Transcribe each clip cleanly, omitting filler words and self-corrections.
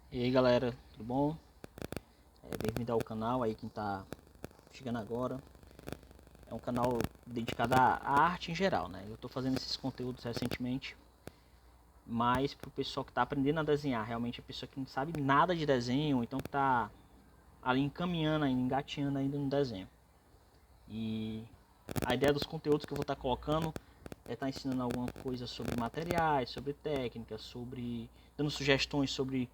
E aí galera, tudo bom? Bem-vindo ao canal aí quem tá chegando agora. É um canal dedicado à arte em geral, né? Eu tô fazendo esses conteúdos recentemente, mas pro pessoal que tá aprendendo a desenhar, realmente a pessoa que não sabe nada de desenho, ou então que tá ali encaminhando ainda, engatinhando ainda no desenho. E a ideia dos conteúdos que eu vou estar colocando é estar ensinando alguma coisa sobre materiais, sobre técnicas, sobre dando sugestões sobre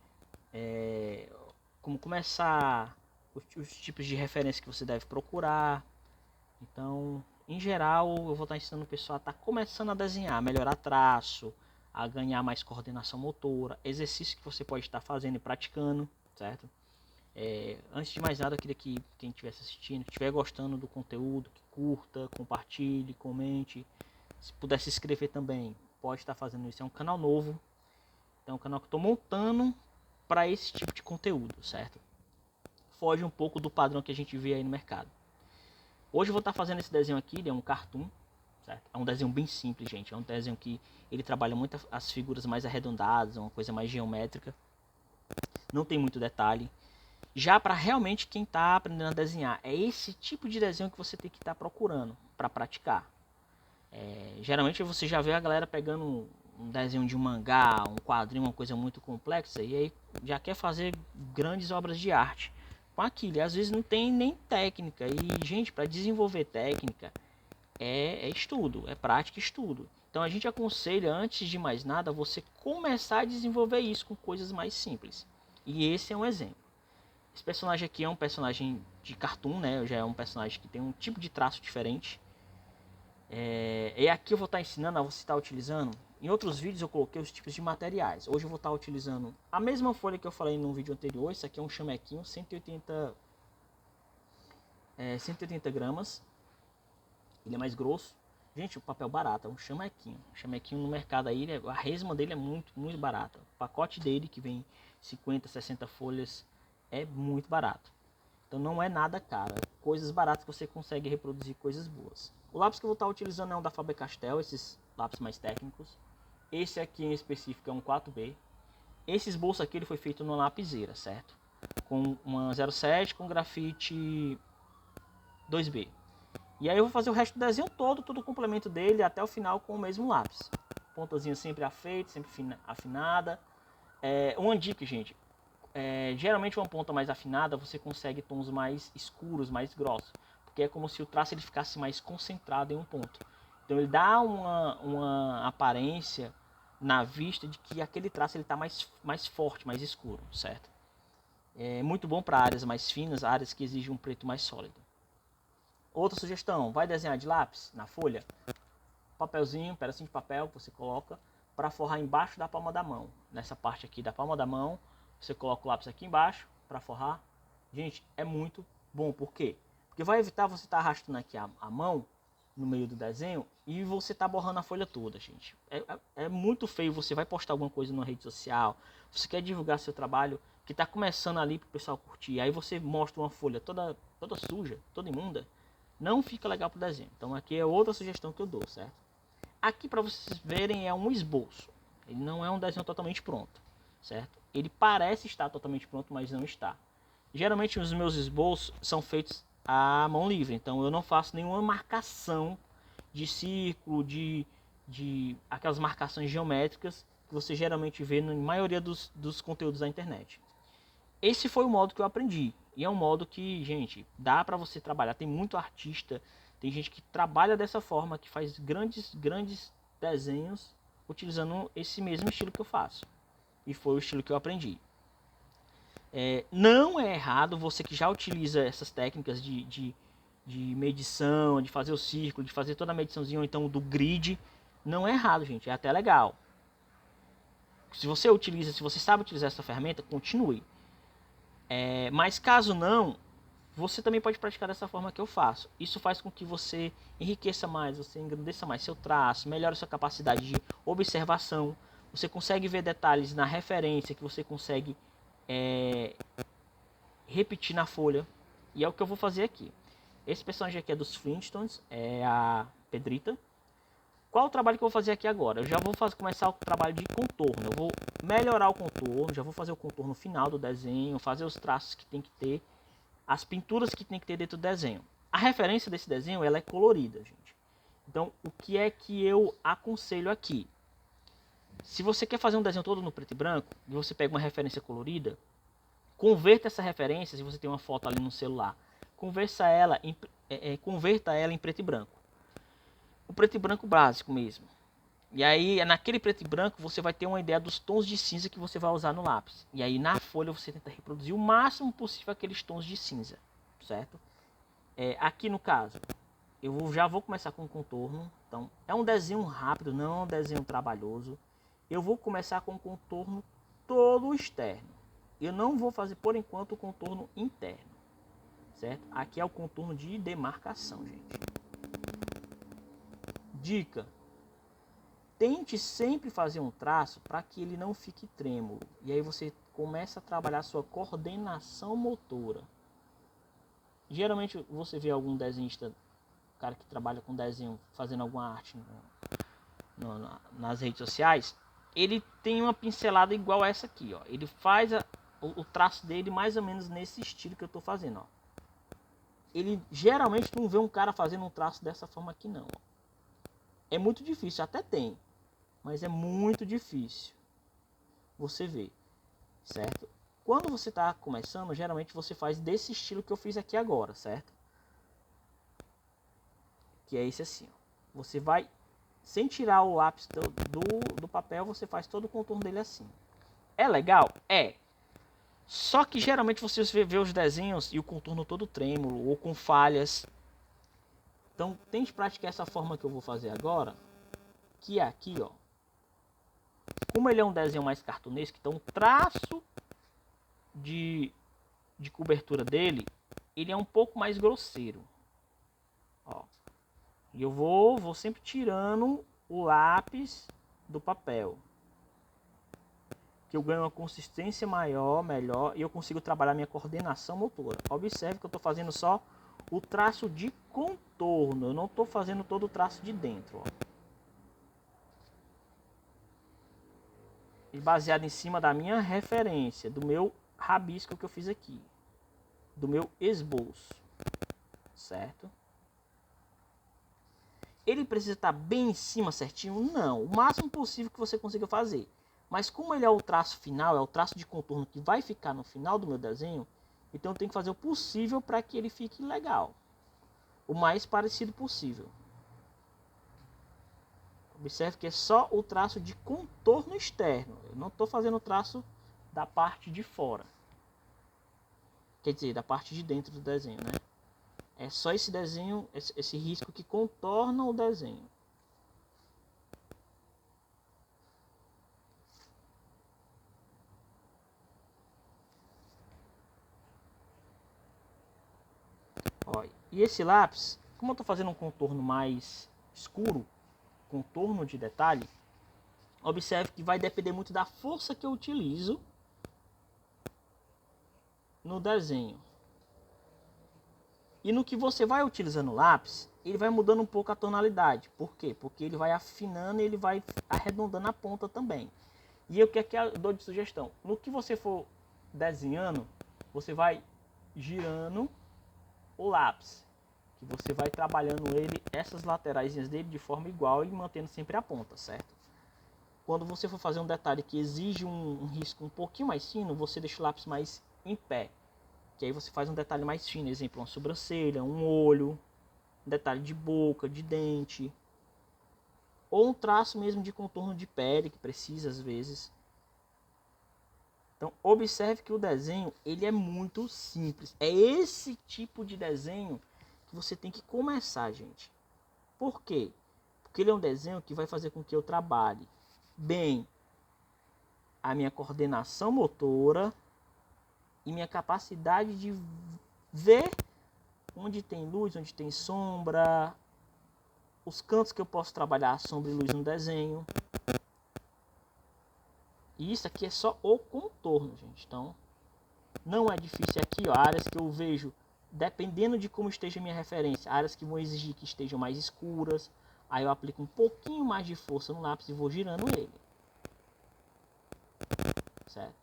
é, como começar, os tipos de referência que você deve procurar. Então, em geral, eu vou estar ensinando o pessoal a estar começando a desenhar, a melhorar traço, a ganhar mais coordenação motora, exercícios que você pode estar fazendo e praticando, certo? Antes de mais nada, eu queria que quem estivesse assistindo, estiver gostando do conteúdo, que curta, compartilhe, comente. Se puder se inscrever também, pode estar fazendo isso. É um canal novo, é um canal que eu estou montando para esse tipo de conteúdo, certo? Foge um pouco do padrão que a gente vê aí no mercado. Hoje eu vou estar fazendo esse desenho aqui, ele é um cartoon, certo? É um desenho bem simples, gente. É um desenho que ele trabalha muito as figuras mais arredondadas, uma coisa mais geométrica. Não tem muito detalhe. Já para realmente quem está aprendendo a desenhar, é esse tipo de desenho que você tem que estar procurando para praticar. Geralmente você já vê a galera pegando um desenho de um mangá, um quadrinho, uma coisa muito complexa, e aí já quer fazer grandes obras de arte com aquilo. E às vezes não tem nem técnica. E, gente, para desenvolver técnica é estudo, é prática e estudo. Então a gente aconselha, antes de mais nada, você começar a desenvolver isso com coisas mais simples. E esse é um exemplo. Esse personagem aqui é um personagem de cartoon, né? Já é um personagem que tem um tipo de traço diferente. E aqui eu vou estar ensinando a você estar utilizando. Em outros vídeos eu coloquei os tipos de materiais. Hoje eu vou estar utilizando a mesma folha que eu falei no vídeo anterior. Isso aqui é um chamequinho, 180 gramas. Ele é mais grosso. Gente, o papel barato, é um chamequinho. O chamequinho no mercado aí, a resma dele é muito, muito barata. O pacote dele, que vem 50, 60 folhas, é muito barato. Então não é nada caro. Coisas baratas que você consegue reproduzir coisas boas. O lápis que eu vou estar utilizando é um da Faber-Castell, esses lápis mais técnicos. Esse aqui em específico é um 4B. Esse esboço aqui ele foi feito numa lapiseira, certo? Com uma 07 com grafite 2B. E aí eu vou fazer o resto do desenho todo o complemento dele até o final com o mesmo lápis. Pontazinha sempre afeita, sempre afinada. Uma dica, gente. Geralmente uma ponta mais afinada você consegue tons mais escuros, mais grossos. Porque é como se o traço ele ficasse mais concentrado em um ponto. Então ele dá uma aparência na vista de que aquele traço está mais forte, mais escuro, certo? É muito bom para áreas mais finas, áreas que exigem um preto mais sólido. Outra sugestão, vai desenhar de lápis na folha? Papelzinho, pedacinho de papel que você coloca para forrar embaixo da palma da mão. Nessa parte aqui da palma da mão, você coloca o lápis aqui embaixo para forrar. Gente, é muito bom. Por quê? Porque vai evitar você estar arrastando aqui a mão no meio do desenho e você tá borrando a folha toda, gente. É muito feio. Você vai postar alguma coisa na rede social, você quer divulgar seu trabalho que está começando ali para o pessoal curtir, aí você mostra uma folha toda suja, toda imunda, não fica legal pro desenho. Então aqui é outra sugestão que eu dou, certo? Aqui para vocês verem é um esboço. Ele não é um desenho totalmente pronto, certo? Ele parece estar totalmente pronto, mas não está. Geralmente os meus esboços são feitos à mão livre, então eu não faço nenhuma marcação de círculo, de aquelas marcações geométricas que você geralmente vê na maioria dos conteúdos da internet. Esse foi o modo que eu aprendi. E é um modo que, gente, dá para você trabalhar. Tem muito artista, tem gente que trabalha dessa forma, que faz grandes desenhos utilizando esse mesmo estilo que eu faço. E foi o estilo que eu aprendi. Não é errado você que já utiliza essas técnicas de medição, de fazer o círculo, de fazer toda a mediçãozinha, ou então do grid. Não é errado, gente. É até legal. Se você utiliza, se você sabe utilizar essa ferramenta, continue. Mas caso não, você também pode praticar dessa forma que eu faço. Isso faz com que você enriqueça mais, você engrandeça mais seu traço, melhore sua capacidade de observação. Você consegue ver detalhes na referência que você consegue repetir na folha. E é o que eu vou fazer aqui. Esse personagem aqui é dos Flintstones, é a Pedrita. qual o trabalho que eu vou fazer aqui agora? Eu já vou começar o trabalho de contorno. Eu vou melhorar o contorno, já vou fazer o contorno final do desenho, fazer os traços que tem que ter, as pinturas que tem que ter dentro do desenho. A referência desse desenho, ela é colorida, gente. Então, o que é que eu aconselho aqui? Se você quer fazer um desenho todo no preto e branco, e você pega uma referência colorida, converta essa referência, se você tem uma foto ali no celular, converta ela em preto e branco. O preto e branco básico mesmo. E aí, naquele preto e branco, você vai ter uma ideia dos tons de cinza que você vai usar no lápis. E aí, na folha, você tenta reproduzir o máximo possível aqueles tons de cinza, certo? Aqui no caso, já vou começar com o contorno. Então, é um desenho rápido, não é um desenho trabalhoso. Eu vou começar com o contorno todo externo. Eu não vou fazer, por enquanto, o contorno interno, certo? Aqui é o contorno de demarcação, gente. Dica: tente sempre fazer um traço para que ele não fique trêmulo. E aí você começa a trabalhar a sua coordenação motora. Geralmente você vê algum desenhista, cara que trabalha com desenho, fazendo alguma arte nas redes sociais, ele tem uma pincelada igual a essa aqui, ó. Ele faz o traço dele mais ou menos nesse estilo que eu estou fazendo, ó. Ele geralmente não vê um cara fazendo um traço dessa forma aqui, não. É muito difícil, até tem, mas é muito difícil você ver, certo? Quando você está começando, geralmente você faz desse estilo que eu fiz aqui agora, certo? Que é esse assim, ó. Você vai, sem tirar o lápis do papel, você faz todo o contorno dele assim. É legal? É. Só que geralmente você vê os desenhos e o contorno todo trêmulo ou com falhas. Então tente praticar essa forma que eu vou fazer agora, que é aqui, ó. Como ele é um desenho mais cartunesco, então o traço de cobertura dele, ele é um pouco mais grosseiro, ó. E eu vou sempre tirando o lápis do papel, que eu ganho uma consistência maior, melhor, e eu consigo trabalhar minha coordenação motora. Observe que eu estou fazendo só o traço de contorno, eu não estou fazendo todo o traço de dentro, ó. E baseado em cima da minha referência, do meu rabisco que eu fiz aqui, do meu esboço, certo? Ele precisa estar bem em cima certinho? Não, o máximo possível que você consiga fazer. Mas como ele é o traço final, é o traço de contorno que vai ficar no final do meu desenho, então eu tenho que fazer o possível para que ele fique legal, o mais parecido possível. Observe que é só o traço de contorno externo, eu não estou fazendo o traço da parte de fora, quer dizer, da parte de dentro do desenho, né? É só esse desenho, esse risco que contorna o desenho. Ó, e esse lápis, como eu estou fazendo um contorno mais escuro, contorno de detalhe, observe que vai depender muito da força que eu utilizo no desenho. E no que você vai utilizando o lápis, ele vai mudando um pouco a tonalidade. Por quê? Porque ele vai afinando e ele vai arredondando a ponta também. E o que é que eu dou de sugestão? No que você for desenhando, você vai girando o lápis. Que você vai trabalhando ele, essas laterais dele de forma igual e mantendo sempre a ponta, certo? Quando você for fazer um detalhe que exige um risco um pouquinho mais fino, você deixa o lápis mais em pé. Que aí você faz um detalhe mais fino, exemplo, uma sobrancelha, um olho, um detalhe de boca, de dente, ou um traço mesmo de contorno de pele que precisa às vezes. Então observe que o desenho ele é muito simples. É esse tipo de desenho que você tem que começar, gente. Por quê? Porque ele é um desenho que vai fazer com que eu trabalhe bem a minha coordenação motora e minha capacidade de ver onde tem luz, onde tem sombra, os cantos que eu posso trabalhar sombra e luz no desenho. E isso aqui é só o contorno, gente. Então, não é difícil. Aqui, ó, áreas que eu vejo, dependendo de como esteja a minha referência, áreas que vão exigir que estejam mais escuras, Aí eu aplico um pouquinho mais de força no lápis e vou girando ele. Certo?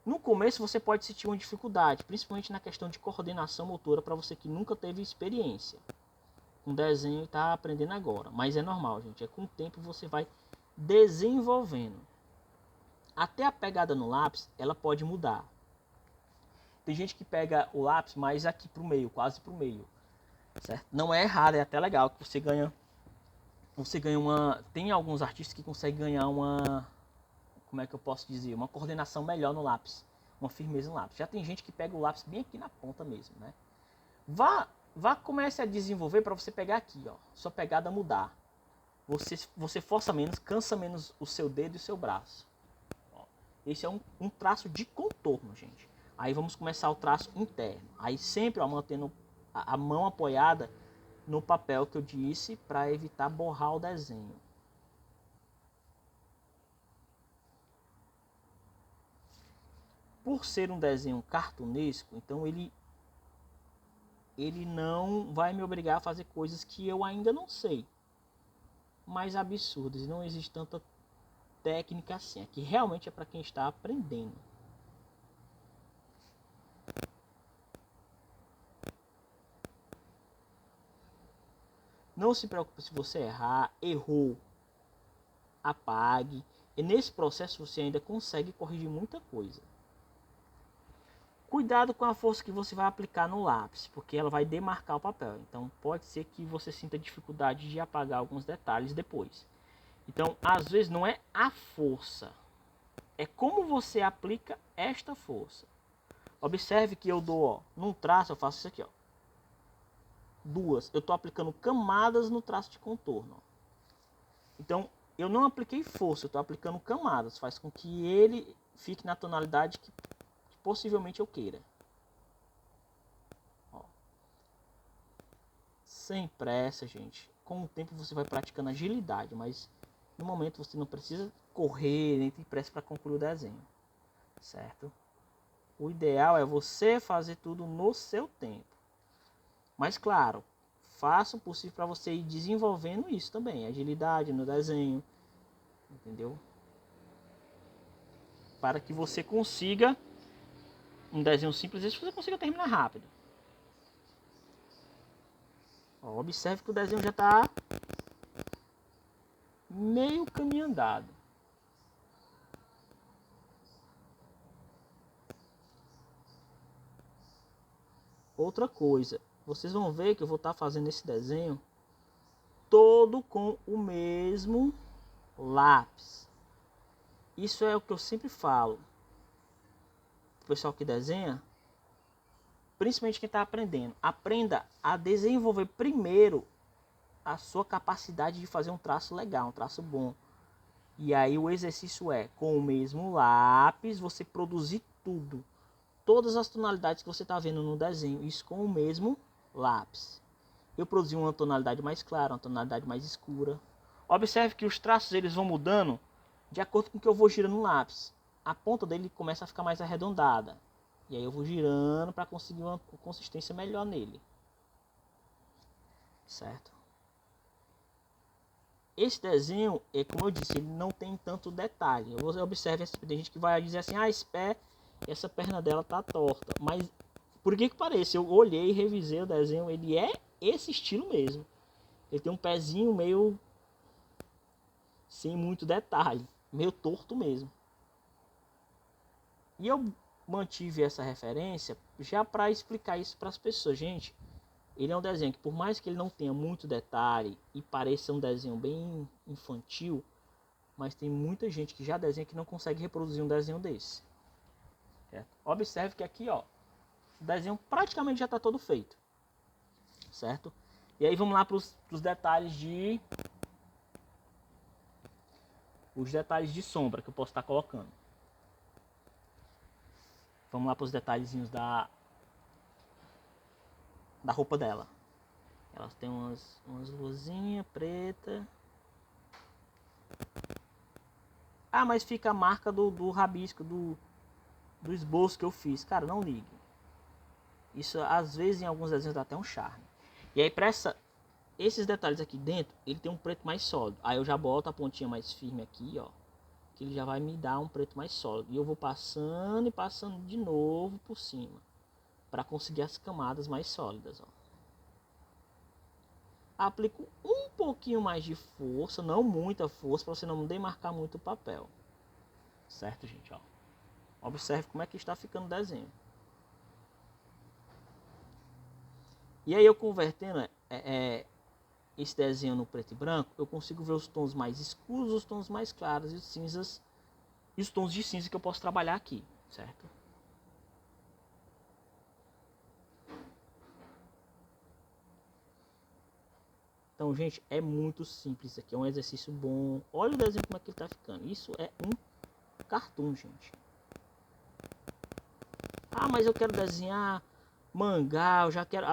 No começo você pode sentir uma dificuldade, principalmente na questão de coordenação motora, para você que nunca teve experiência com desenho e está aprendendo agora. Mas é normal, gente. É com o tempo você vai desenvolvendo. Até a pegada no lápis, ela pode mudar. Tem gente que pega o lápis mais aqui pro meio, quase pro meio. Certo? Não é errado, é até legal que você ganha uma... Tem alguns artistas que conseguem ganhar uma... Como é que eu posso dizer? Uma coordenação melhor no lápis. Uma firmeza no lápis. Já tem gente que pega o lápis bem aqui na ponta mesmo, né? Comece a desenvolver para você pegar aqui, ó. Sua pegada mudar. Você força menos, cansa menos o seu dedo e o seu braço. Ó. Esse é um traço de contorno, gente. Aí vamos começar o traço interno. Aí sempre, ó, mantendo a mão apoiada no papel que eu disse para evitar borrar o desenho. Por ser um desenho cartunesco, então ele não vai me obrigar a fazer coisas que eu ainda não sei. Mais absurdas. Não existe tanta técnica assim. Aqui realmente é para quem está aprendendo. Não se preocupe se você errar, errou, apague. E nesse processo você ainda consegue corrigir muita coisa. Cuidado com a força que você vai aplicar no lápis, porque ela vai demarcar o papel. Então pode ser que você sinta dificuldade de apagar alguns detalhes depois. Então, às vezes não é a força, é como você aplica esta força. Observe que eu dou, ó, num traço eu faço isso aqui, ó. Duas, eu estou aplicando camadas no traço de contorno. Ó. Então, eu não apliquei força, eu estou aplicando camadas. Faz com que ele fique na tonalidade que possivelmente eu queira. Ó. Sem pressa, gente. Com o tempo você vai praticando agilidade, mas no momento você não precisa correr, nem ter pressa para concluir o desenho. Certo? O ideal é você fazer tudo no seu tempo. Mas claro, faça o possível para você ir desenvolvendo isso também. Agilidade no desenho. Entendeu? Para que você consiga um desenho simples, e você consiga terminar rápido. Ó, observe que o desenho já está meio caminho andado. Outra coisa, vocês vão ver que eu vou estar fazendo esse desenho todo com o mesmo lápis. Isso é o que eu sempre falo. O pessoal que desenha, principalmente quem está aprendendo, aprenda a desenvolver primeiro a sua capacidade de fazer um traço legal, um traço bom. E aí o exercício é, com o mesmo lápis, você produzir tudo. Todas as tonalidades que você está vendo no desenho, isso com o mesmo lápis. Eu produzi uma tonalidade mais clara, uma tonalidade mais escura. Observe que os traços eles vão mudando de acordo com o que eu vou girando no lápis. A ponta dele começa a ficar mais arredondada. E aí eu vou girando para conseguir uma consistência melhor nele. Certo? Esse desenho, como eu disse, ele não tem tanto detalhe. Você observe, tem gente que vai dizer assim, ah, essa perna dela tá torta. Mas, por que pareça, eu olhei e revisei o desenho, ele é esse estilo mesmo. Ele tem um pezinho meio sem muito detalhe, meio torto mesmo. E eu mantive essa referência já para explicar isso para as pessoas. Gente, ele é um desenho que, por mais que ele não tenha muito detalhe e pareça um desenho bem infantil, mas tem muita gente que já desenha que não consegue reproduzir um desenho desse. Certo? Observe que aqui, ó, o desenho praticamente já está todo feito. Certo? E aí vamos lá para os detalhes de... Os detalhes de sombra que eu posso estar colocando. Vamos lá para os detalhezinhos da roupa dela. Elas têm umas luzinhas preta. Ah, mas fica a marca do rabisco, do esboço que eu fiz. Cara, não ligue. Isso às vezes em alguns desenhos dá até um charme. E aí para essa esses detalhes aqui dentro, ele tem um preto mais sólido. Aí eu já boto a pontinha mais firme aqui, ó, que ele já vai me dar um preto mais sólido. E eu vou passando e passando de novo por cima, para conseguir as camadas mais sólidas, ó. Aplico um pouquinho mais de força, não muita força, para você não demarcar muito o papel. Certo, gente, ó. Observe como é que está ficando o desenho. E aí eu convertendo esse desenho no preto e branco, eu consigo ver os tons mais escuros, os tons mais claros e os cinzas e os tons de cinza que eu posso trabalhar aqui, certo? Então, gente, é muito simples aqui, é um exercício bom. Olha o desenho como é que ele tá ficando. Isso é um cartoon, gente. Ah, mas eu quero desenhar mangá, eu já quero...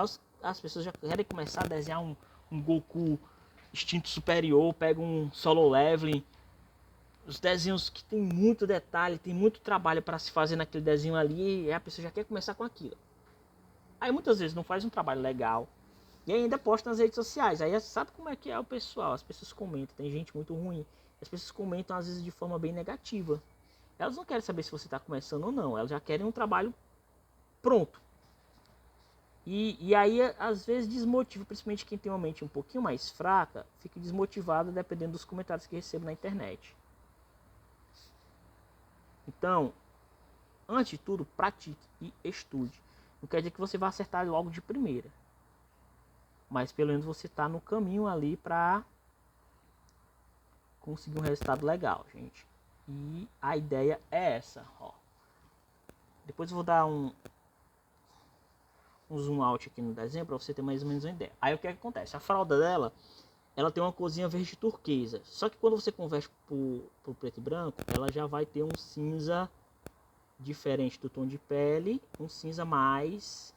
As pessoas já querem começar a desenhar um Goku instinto superior, pega um solo leveling. Os desenhos que tem muito detalhe, tem muito trabalho para se fazer naquele desenho ali, e a pessoa já quer começar com aquilo. Aí muitas vezes não faz um trabalho legal e ainda posta nas redes sociais. Aí sabe como é que é o pessoal? As pessoas comentam, tem gente muito ruim. As pessoas comentam às vezes de forma bem negativa. Elas não querem saber se você está começando ou não, elas já querem um trabalho pronto. E aí às vezes desmotiva, principalmente quem tem uma mente um pouquinho mais fraca, fica desmotivado dependendo dos comentários que recebe na internet. Então, antes de tudo, pratique e estude. Não quer dizer que você vai acertar logo de primeira, mas pelo menos você está no caminho ali para conseguir um resultado legal, gente. E a ideia é essa, ó. Depois eu vou dar um zoom out aqui no desenho para você ter mais ou menos uma ideia. Aí o que acontece? A fralda dela, ela tem uma corzinha verde turquesa. Só que quando você converte pro preto e branco, ela já vai ter um cinza diferente do tom de pele, um cinza mais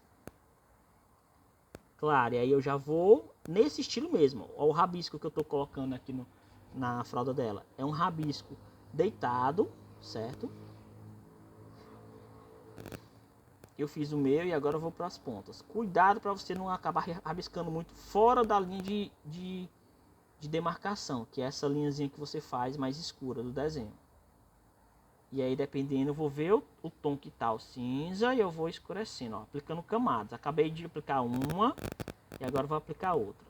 claro. E aí eu já vou nesse estilo mesmo. Olha o rabisco que eu tô colocando aqui na fralda dela. É um rabisco deitado, certo? Eu fiz o meu e agora eu vou para as pontas. Cuidado para você não acabar rabiscando muito fora da linha de demarcação, que é essa linhazinha que você faz mais escura do desenho. E aí, dependendo, eu vou ver o tom que tá o cinza e eu vou escurecendo, ó, aplicando camadas. Acabei de aplicar uma e agora vou aplicar outra.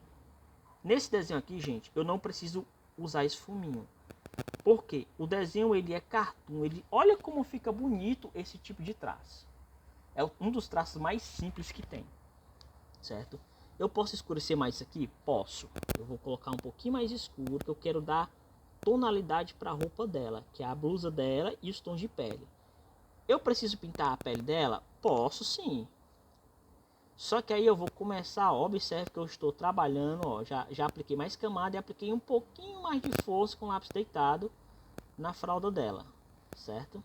Nesse desenho aqui, gente, eu não preciso usar esfuminho. Porque o desenho ele é cartoon, olha como fica bonito esse tipo de traço. É um dos traços mais simples que tem, certo? Eu posso escurecer mais isso aqui? Posso. Eu vou colocar um pouquinho mais escuro, que eu quero dar tonalidade para a roupa dela, que é a blusa dela e os tons de pele. Eu preciso pintar a pele dela? Posso sim. Só que aí eu vou começar, ó, observe que eu estou trabalhando, ó, já apliquei mais camada e apliquei um pouquinho mais de força com o lápis deitado na fralda dela, certo?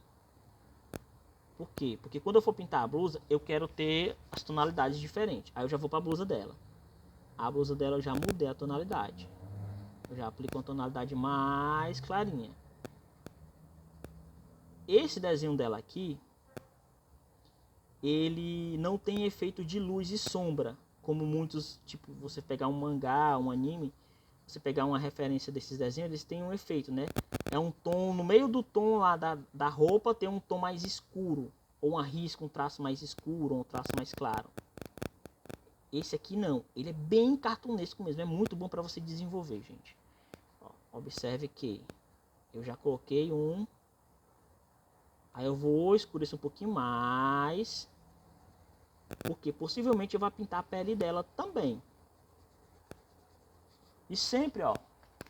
Por quê? Porque quando eu for pintar a blusa, eu quero ter as tonalidades diferentes. Aí eu já vou para a blusa dela. A blusa dela eu já mudei a tonalidade. Eu já aplico uma tonalidade mais clarinha. Esse desenho dela aqui, ele não tem efeito de luz e sombra, como muitos, tipo, você pegar um mangá, um anime, você pegar uma referência desses desenhos, eles têm um efeito, né? É um tom, no meio do tom lá da roupa tem um tom mais escuro, ou um risco, um traço mais escuro, ou um traço mais claro. Esse aqui não, ele é bem cartunesco mesmo, é muito bom para você desenvolver, gente. Ó, observe que eu já coloquei um, aí eu vou escurecer um pouquinho mais, porque possivelmente eu vou pintar a pele dela também. E sempre, ó,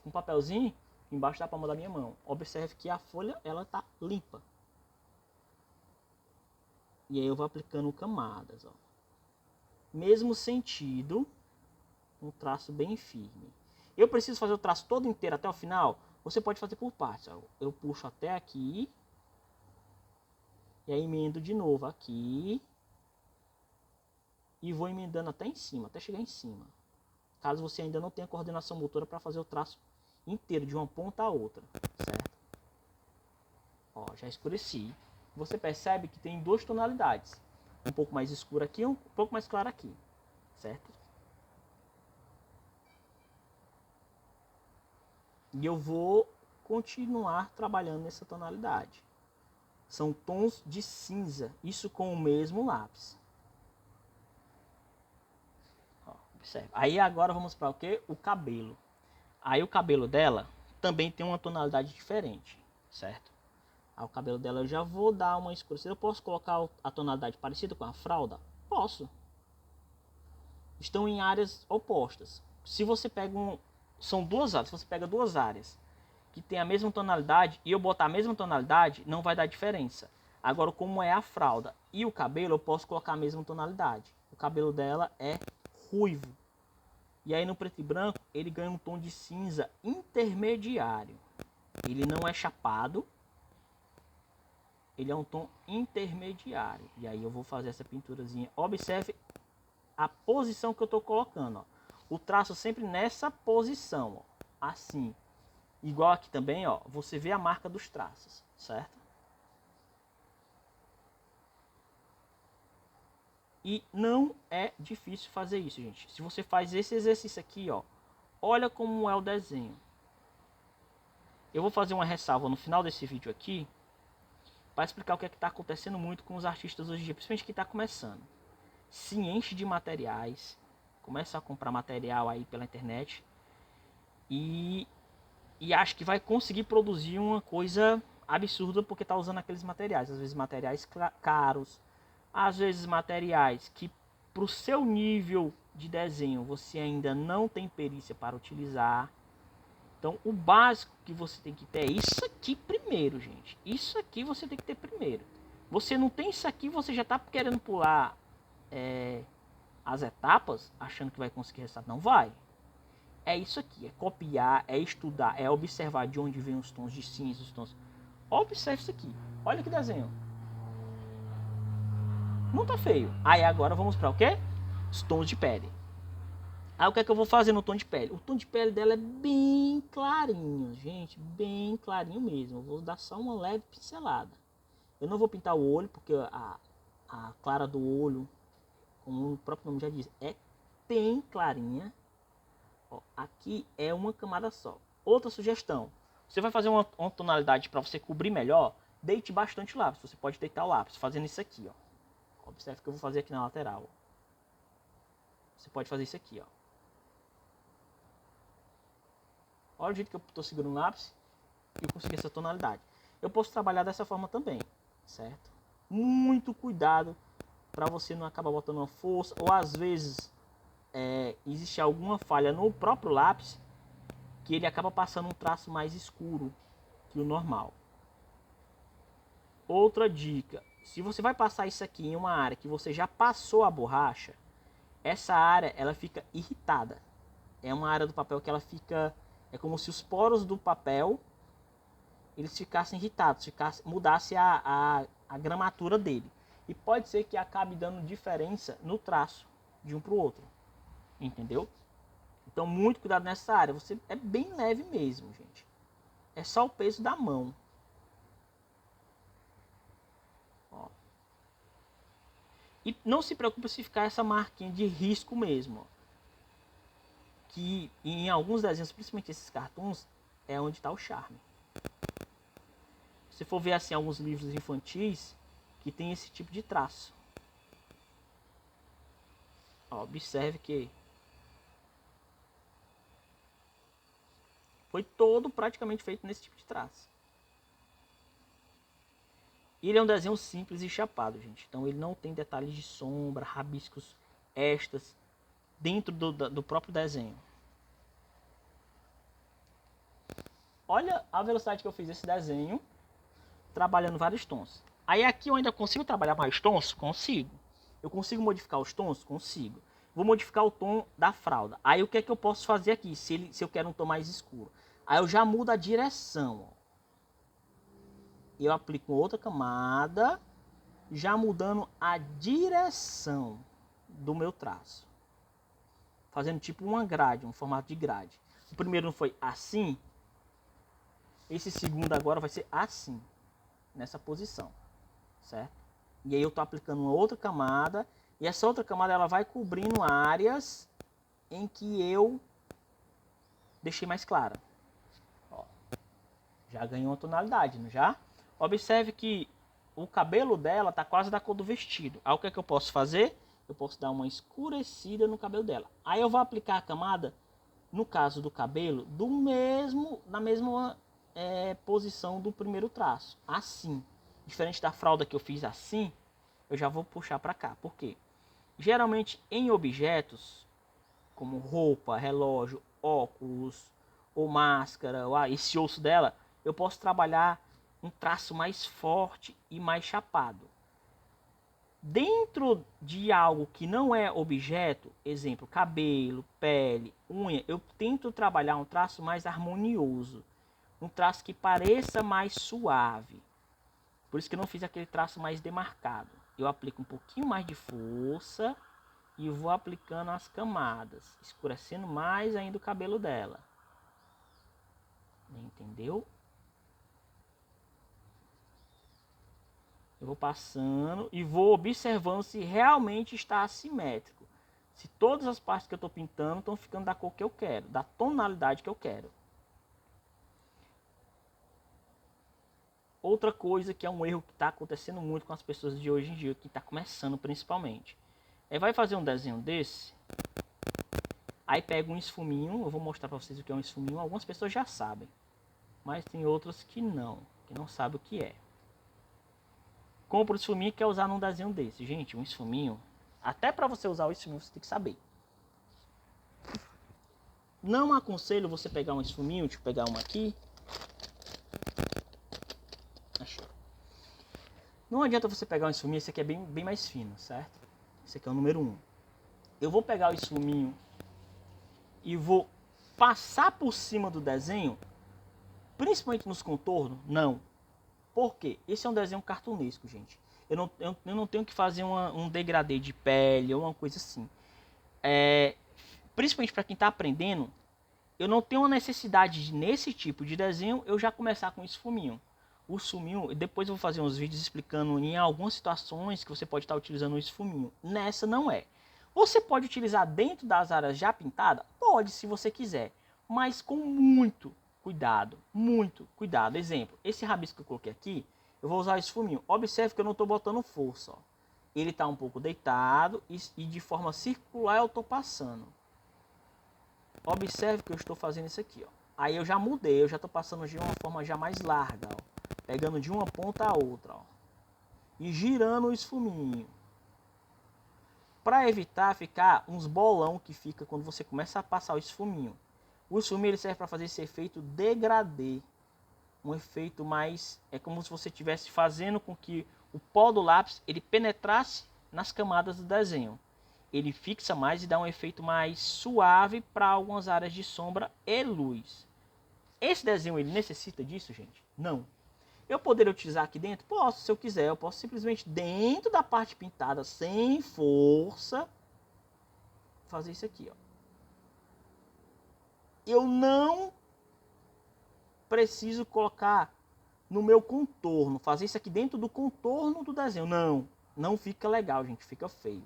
um papelzinho embaixo da palma da minha mão. Observe que a folha, ela tá limpa. E aí eu vou aplicando camadas, ó. Mesmo sentido, um traço bem firme. Eu preciso fazer o traço todo inteiro até o final? Você pode fazer por partes, ó. Eu puxo até aqui. E aí emendo de novo aqui. E vou emendando até em cima, até chegar em cima. Caso você ainda não tenha coordenação motora para fazer o traço inteiro, de uma ponta a outra, certo? Ó, já escureci. Você percebe que tem duas tonalidades. Um pouco mais escura aqui, um pouco mais clara aqui, certo? E eu vou continuar trabalhando nessa tonalidade. São tons de cinza, isso com o mesmo lápis. Ó, observe. Aí agora vamos para o que? O cabelo. Aí o cabelo dela também tem uma tonalidade diferente, certo? Aí o cabelo dela eu já vou dar uma escurecida. Eu posso colocar a tonalidade parecida com a fralda? Posso. Estão em áreas opostas. Se você pega são duas áreas. Se você pega duas áreas que tem a mesma tonalidade e eu botar a mesma tonalidade, não vai dar diferença. Agora, como é a fralda e o cabelo, eu posso colocar a mesma tonalidade. O cabelo dela é ruivo. E aí no preto e branco, ele ganha um tom de cinza intermediário. Ele não é chapado. Ele é um tom intermediário. E aí eu vou fazer essa pinturazinha. Observe a posição que eu estou colocando. Ó. O traço sempre nessa posição. Ó. Assim. Igual aqui também, ó, você vê a marca dos traços, certo? E não é difícil fazer isso, gente. Se você faz esse exercício aqui, ó, olha como é o desenho. Eu vou fazer uma ressalva no final desse vídeo aqui, para explicar o que é que está acontecendo muito com os artistas hoje em dia, principalmente quem está começando. Se enche de materiais, começa a comprar material aí pela internet e acha que vai conseguir produzir uma coisa absurda porque está usando aqueles materiais. Às vezes materiais caros, às vezes materiais que para o seu nível de desenho você ainda não tem perícia para utilizar. Então o básico que você tem que ter é isso aqui primeiro, gente. Isso aqui você tem que ter primeiro. Você não tem isso aqui, você já está querendo pular as etapas, achando que vai conseguir resultado. Não vai. É isso aqui, é copiar, é estudar, é observar de onde vem os tons de cinza, os tons. Observe isso aqui. Olha que desenho. Não tá feio. Aí agora vamos para o quê? Os tons de pele. Aí o que é que eu vou fazer no tom de pele? O tom de pele dela é bem clarinho, gente, bem clarinho mesmo. Eu vou dar só uma leve pincelada. Eu não vou pintar o olho, porque a clara do olho, como o próprio nome já diz, é bem clarinha. Ó, aqui é uma camada só. Outra sugestão. Você vai fazer uma tonalidade para você cobrir melhor, deite bastante o lápis. Você pode deitar o lápis fazendo isso aqui, ó. Observe que eu vou fazer aqui na lateral. Ó. Você pode fazer isso aqui, ó. Olha o jeito que eu estou segurando o lápis e eu consegui essa tonalidade. Eu posso trabalhar dessa forma também, certo? Muito cuidado para você não acabar botando uma força ou às vezes existe alguma falha no próprio lápis que ele acaba passando um traço mais escuro que o normal. Outra dica, se você vai passar isso aqui em uma área que você já passou a borracha, essa área ela fica irritada. É uma área do papel que ela fica, é como se os poros do papel eles ficassem irritados, mudasse a gramatura dele. E pode ser que acabe dando diferença no traço de um para o outro. Entendeu? Então muito cuidado nessa área. Você é bem leve mesmo, gente. É só o peso da mão. Ó. E não se preocupe se ficar essa marquinha de risco mesmo. Ó. Que em alguns desenhos, principalmente esses cartoons, é onde está o charme. Se for ver assim alguns livros infantis que tem esse tipo de traço. Ó, observe que foi todo praticamente feito nesse tipo de traço. Ele é um desenho simples e chapado, gente. Então ele não tem detalhes de sombra, rabiscos extras dentro do próprio desenho. Olha a velocidade que eu fiz esse desenho, trabalhando vários tons. Aí aqui eu ainda consigo trabalhar mais tons? Consigo. Eu consigo modificar os tons? Consigo. Vou modificar o tom da fralda. Aí o que é que eu posso fazer aqui, se eu quero um tom mais escuro? Aí eu já mudo a direção. Ó. Eu aplico outra camada, já mudando a direção do meu traço. Fazendo tipo uma grade, um formato de grade. O primeiro não foi assim. Esse segundo agora vai ser assim. Nessa posição. Certo? E aí eu estou aplicando uma outra camada. E essa outra camada ela vai cobrindo áreas em que eu deixei mais clara. Já ganhou uma tonalidade, não já? Observe que o cabelo dela tá quase da cor do vestido. Aí o que é que eu posso fazer? Eu posso dar uma escurecida no cabelo dela. Aí eu vou aplicar a camada, no caso do cabelo, na mesma posição do primeiro traço. Assim. Diferente da fralda que eu fiz assim, eu já vou puxar para cá. Por quê? Geralmente em objetos, como roupa, relógio, óculos ou máscara, ou esse osso dela, eu posso trabalhar um traço mais forte e mais chapado. Dentro de algo que não é objeto, exemplo, cabelo, pele, unha, eu tento trabalhar um traço mais harmonioso, um traço que pareça mais suave. Por isso que eu não fiz aquele traço mais demarcado. Eu aplico um pouquinho mais de força e vou aplicando as camadas, escurecendo mais ainda o cabelo dela. Entendeu? Eu vou passando e vou observando se realmente está assimétrico. Se todas as partes que eu estou pintando estão ficando da cor que eu quero, da tonalidade que eu quero. Outra coisa que é um erro que está acontecendo muito com as pessoas de hoje em dia, que está começando principalmente, vai fazer um desenho desse, aí pega um esfuminho, eu vou mostrar para vocês o que é um esfuminho, algumas pessoas já sabem, mas tem outras que não sabem o que é. Compra o esfuminho e quer usar num desenho desse. Gente, um esfuminho, até para você usar o esfuminho você tem que saber. Não aconselho você pegar um esfuminho, deixa eu pegar uma aqui. Achei. Não adianta você pegar um esfuminho, esse aqui é bem mais fino, certo? Esse aqui é o número 1. Eu vou pegar o esfuminho e vou passar por cima do desenho, principalmente nos contornos, não. Por quê? Esse é um desenho cartunesco, gente. Eu não tenho que fazer um degradê de pele ou uma coisa assim. Principalmente para quem está aprendendo, eu não tenho a necessidade de, nesse tipo de desenho, eu já começar com esfuminho. O esfuminho, depois eu vou fazer uns vídeos explicando em algumas situações que você pode estar utilizando o esfuminho. Nessa não é. Você pode utilizar dentro das áreas já pintadas? Pode, se você quiser. Mas com muito cuidado. Muito cuidado. Exemplo, esse rabisco que eu coloquei aqui, eu vou usar o esfuminho. Observe que eu não estou botando força. Ó. Ele está um pouco deitado e de forma circular eu estou passando. Observe que eu estou fazendo isso aqui. Ó. Aí eu já mudei, eu já estou passando de uma forma já mais larga. Ó. Pegando de uma ponta a outra. Ó. E girando o esfuminho. Para evitar ficar uns bolão que fica quando você começa a passar o esfuminho. O esfuminho ele serve para fazer esse efeito degradê. Um efeito mais... É como se você estivesse fazendo com que o pó do lápis ele penetrasse nas camadas do desenho. Ele fixa mais e dá um efeito mais suave para algumas áreas de sombra e luz. Esse desenho ele necessita disso, gente? Não. Eu poderia utilizar aqui dentro? Posso, se eu quiser. Eu posso simplesmente, dentro da parte pintada, sem força, fazer isso aqui. Ó. Eu não preciso colocar no meu contorno, fazer isso aqui dentro do contorno do desenho. Não, não fica legal, gente. Fica feio.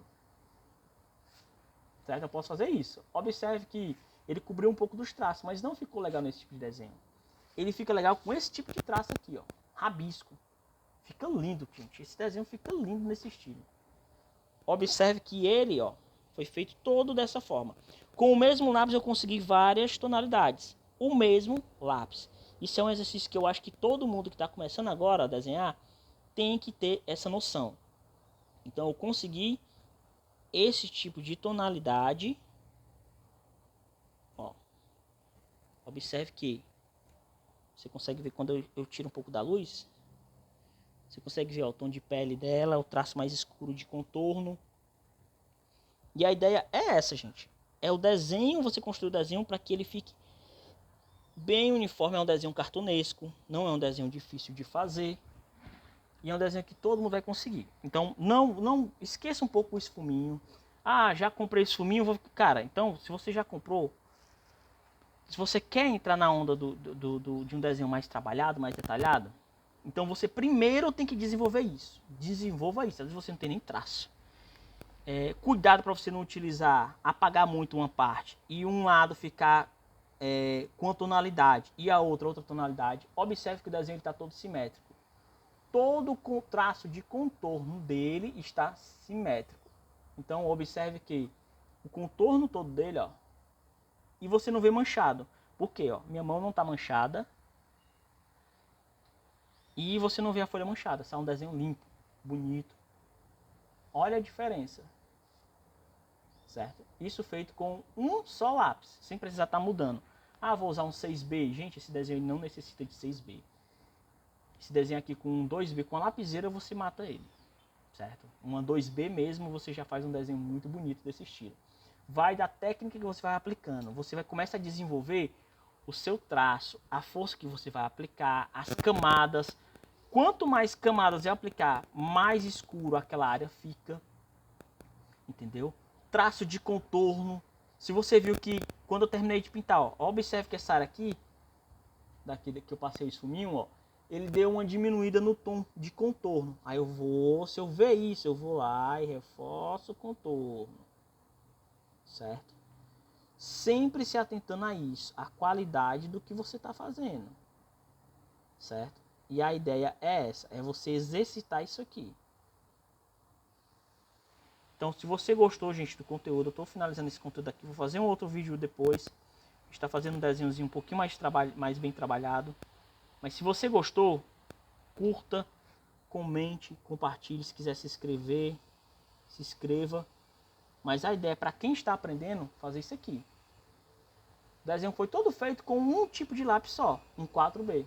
Certo? Eu posso fazer isso. Observe que ele cobriu um pouco dos traços, mas não ficou legal nesse tipo de desenho. Ele fica legal com esse tipo de traço aqui, ó. Rabisco. Fica lindo, gente. Esse desenho fica lindo nesse estilo. Observe que ele, ó, foi feito todo dessa forma. Com o mesmo lápis eu consegui várias tonalidades. O mesmo lápis. Isso é um exercício que eu acho que todo mundo que está começando agora a desenhar tem que ter essa noção. Então eu consegui esse tipo de tonalidade. Ó. Observe que você consegue ver quando eu tiro um pouco da luz. Você consegue ver ó, o tom de pele dela, o traço mais escuro de contorno. E a ideia é essa, gente. É o desenho, você construir o desenho para que ele fique bem uniforme. É um desenho cartunesco, não é um desenho difícil de fazer. E é um desenho que todo mundo vai conseguir. Então, não esqueça um pouco o esfuminho. Ah, já comprei esfuminho. Cara, então, se você já comprou, se você quer entrar na onda de um desenho mais trabalhado, mais detalhado, então você primeiro tem que desenvolver isso. Desenvolva isso. Às vezes você não tem nem traço. Cuidado para você não utilizar, apagar muito uma parte e um lado ficar com a tonalidade e a outra tonalidade, observe que o desenho está todo simétrico. Todo o traço de contorno dele está simétrico. Então observe que o contorno todo dele, ó, e você não vê manchado. Por quê? Ó, minha mão não está manchada e você não vê a folha manchada. Sai um desenho limpo, bonito. Olha a diferença. Certo? Isso feito com um só lápis, sem precisar estar mudando. Ah, vou usar um 6B. Gente, esse desenho não necessita de 6B. Esse desenho aqui com um 2B, com a lapiseira, você mata ele. Certo? Uma 2B mesmo, você já faz um desenho muito bonito desse estilo. Vai da técnica que você vai aplicando. Você vai começar a desenvolver o seu traço, a força que você vai aplicar, as camadas. Quanto mais camadas você aplicar, mais escuro aquela área fica. Entendeu? Traço de contorno. Se você viu que quando eu terminei de pintar, ó, observe que essa área aqui, daqui que eu passei o esfuminho, ó, ele deu uma diminuída no tom de contorno. Aí eu vou, se eu ver isso, eu vou lá e reforço o contorno. Certo? Sempre se atentando a isso, a qualidade do que você está fazendo. Certo? E a ideia é essa, é você exercitar isso aqui. Então, se você gostou, gente, do conteúdo, eu estou finalizando esse conteúdo aqui, vou fazer um outro vídeo depois. Está fazendo um desenhozinho um pouquinho mais bem trabalhado. Mas se você gostou, curta, comente, compartilhe. Se quiser se inscrever, se inscreva. Mas a ideia é para quem está aprendendo fazer isso aqui. O desenho foi todo feito com um tipo de lápis só, um 4B.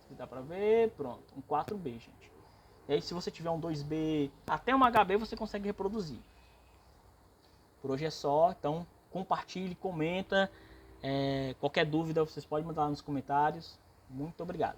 Se dá para ver, pronto, um 4B, gente. E aí se você tiver um 2B, até um HB você consegue reproduzir. Por hoje é só, então compartilhe, comenta. Qualquer dúvida vocês podem mandar lá nos comentários. Muito obrigado.